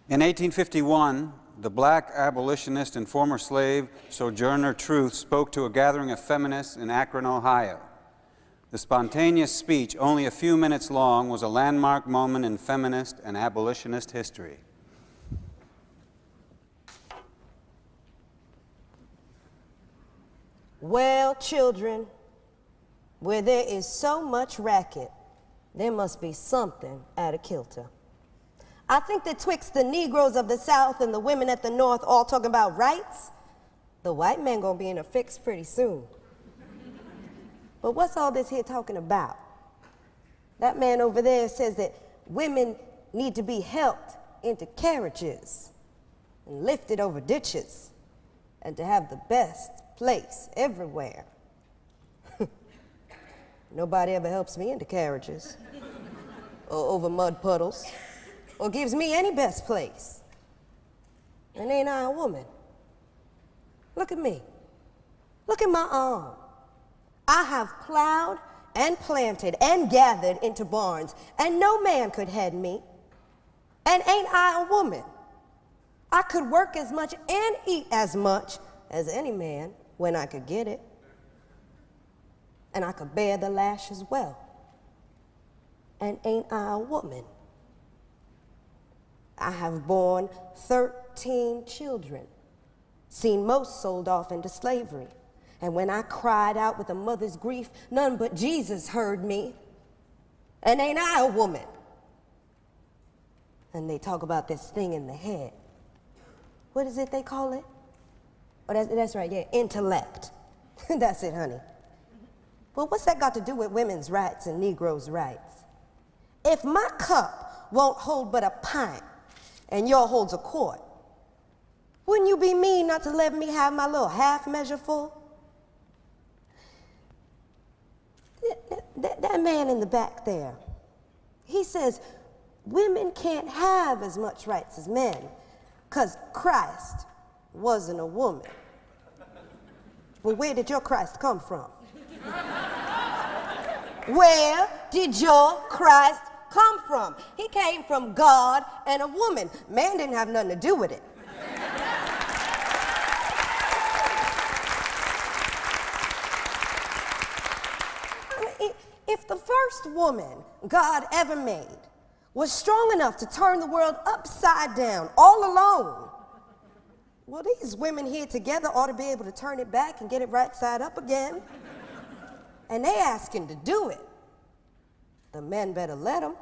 In 1851, the black abolitionist and former slave Sojourner Truth spoke to a gathering of feminists in Akron, Ohio. The spontaneous speech, only a few minutes long, was a landmark moment in feminist and abolitionist history. Well, children, where there is so much racket, there must be something out of kilter. I think that twixt the Negroes of the South and the women at the North all talking about rights, the white man gonna be in a fix pretty soon. But what's all this here talking about? That man over there says that women need to be helped into carriages and lifted over ditches and to have the best place everywhere. Nobody ever helps me into carriages or over mud puddles or gives me any best place. And ain't I a woman? Look at me. Look at my arm. I have plowed and planted and gathered into barns, and no man could head me. And ain't I a woman? I could work as much and eat as much as any man when I could get it. And I could bear the lash as well. And ain't I a woman? I have borne 13 children, seen most sold off into slavery. And when I cried out with a mother's grief, none but Jesus heard me. And ain't I a woman? And they talk about this thing in the head. What is it they call it? Oh, that's right, yeah, intellect. That's it, honey. Well, what's that got to do with women's rights and Negroes' rights? If my cup won't hold but a pint and yours holds a quart, wouldn't you be mean not to let me have my little half measure full? That man in the back there, he says women can't have as much rights as men because Christ wasn't a woman. Well, where did your Christ come from? Where did your Christ come from? He came from God and a woman. Man didn't have nothing to do with it. If the first woman God ever made was strong enough to turn the world upside down all alone, well, these women here together ought to be able to turn it back and get it right side up again. And they asking to do it. The men better let them.